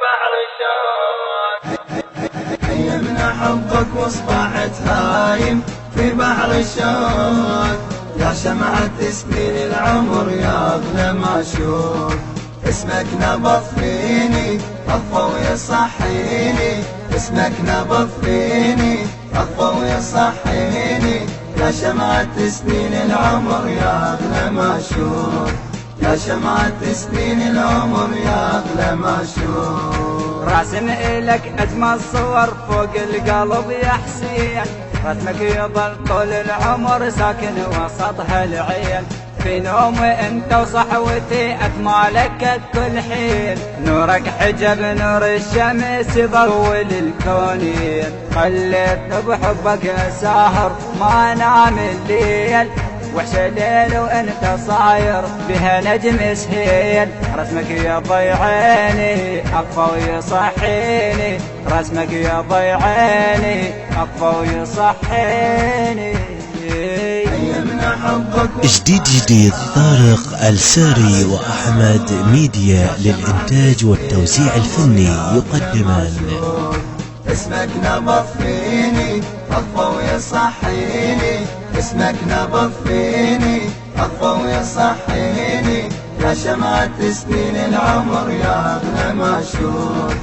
بحر الشوق. أيمنا حبك واصبحت هايم في بحر الشوق، يا شمعة تسبيل العمر يا أغلى ما أشوف. اسمك نبض فيني أطفى ويصحيني، اسمك نبض فيني أطفى ويصحيني، يا شمعة تسبيل العمر يا أغلى ما أشوف، يا شمعة تسبيل العمر يا أغلى ما أشوف. راسم إلك أجمل صور فوق القلب يا حسين، رسمك يظل طول العمر ساكن وسط هالعين، في نومي انت وصحوتي اتمالك كل حين، نورك حجب نور الشمس يضول الكونين، خليت بحبك ساهر ما نام الليل، وحش الليل وانت صاير بها نجم سهيل، رسمك يضي عيني اطفى ويصحيني، رسمك يضي عيني اطفى ويصحيني. جديد طارق الساري وأحمد ميديا للإنتاج والتوزيع الفني يقدمان. اسمك نبض فيني أطفى ويصحيني، اسمك نبض فيني أطفى ويصحيني، يا شمعة تسبيل العمر يا أغلى ما أشوف،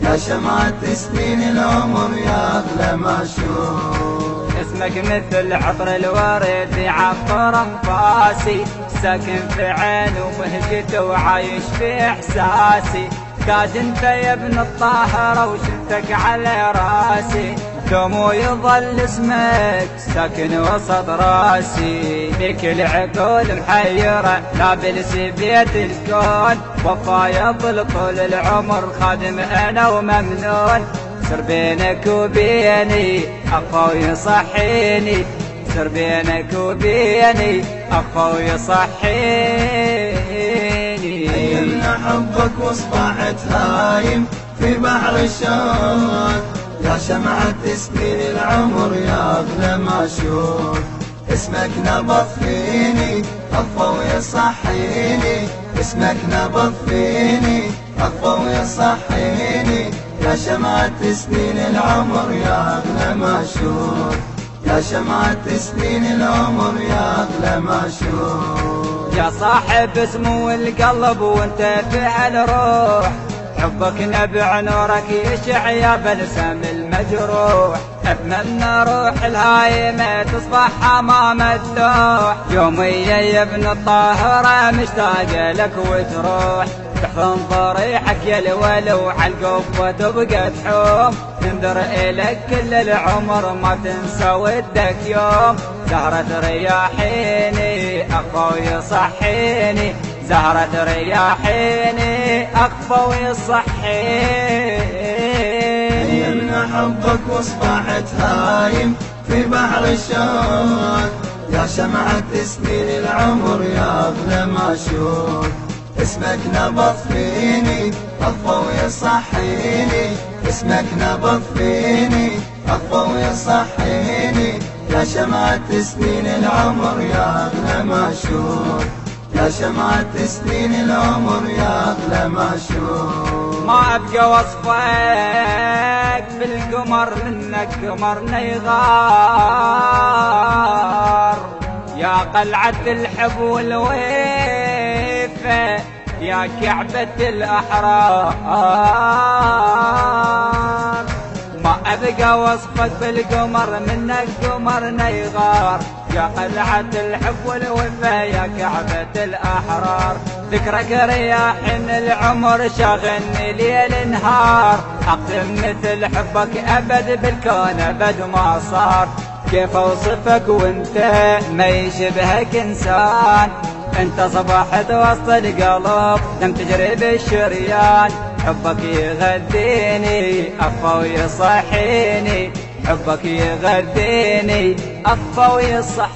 يا شمعة تسبيل العمر يا أغلى ما أشوف. اسمك مثل عطر الورد يعطر انفاسي، ساكن في عيني وبهجته وعايش في احساسي، تاج انت يا ابن الطاهرة وشلتك على راسي، دومو يظل اسمك ساكن وسط راسي، بك العقول محيرة لابلس بيت الكون، وفا يظل طول العمر خادم انا وممنون، سر بينك وبيني أخفى ويصحيني، سر بينك وبيني أخفى ويصحيني. أيمنا حبك واصبحت هايم في بحر الشوق، يا شمعة تسبيل العمر يا أغلى ما أشوف. اسمك نبض فيني أطفى ويصحيني، اسمك نبض فيني أطفى ويصحيني، يا شمعة تسبيل العمر يا أغلى ما أشوف، يا شمعة تسبيل العمر يا أغلى ما أشوف. يا صاحب اسمه القلب وانت فعل روح، حبك نبع نورك يشع يا بلسم المجروح، اتمنى روح الهايمة تصبح امام اللوح، يوميا يا ابن الطاهرة مشتاق لك وتروح، تحضن ضريحك يا الولو عالقبة تبقى تحوم، تنذر إلك كل العمر ما تنسى ودك يوم، زهرة رياحيني أخفى ويصحيني، زهرة رياحيني أخفى ويصحيني. أيمنا حبك واصبحت هايم في بحر الشوق، يا شمعة تسبيل العمر يا أغلى ما أشوف. اسمك نبض فيني أطفى ويصحيني، اسمك نبض فيني أطفى ويصحيني، يا شمعة تسبيل العمر يا أغلى ما أشوف، يا شمعة تسبيل العمر يا أغلى ما أشوف. ما أبقى وصفك بالقمر منك قمرنا يغار، يا قلعة الحب والويفة يا كعبة الأحرار، ما أبقى وصفك بالقمر منك قمرنا يغار، يا قلعة الحب والوفا يا كعبة الأحرار، ذكرك رياح العمر شاغلني ليل نهار، أقسم مثل حبك أبد بالكون أبد ما صار، كيف أوصفك وانت ما يشبهك إنسان، انت صباحت وسط القلب لم تجري بالشريان، حبك يغذيني أخفى ويصحيني، حبك يغذيني أخفى ويصحيني.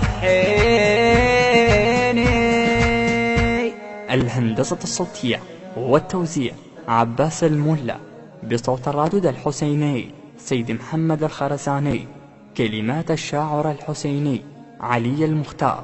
الهندسة الصوتية والتوزيع عباس الملا، بصوت الرادود الحسيني سيد محمد الخرساني، كلمات الشاعر الحسيني علي المختار.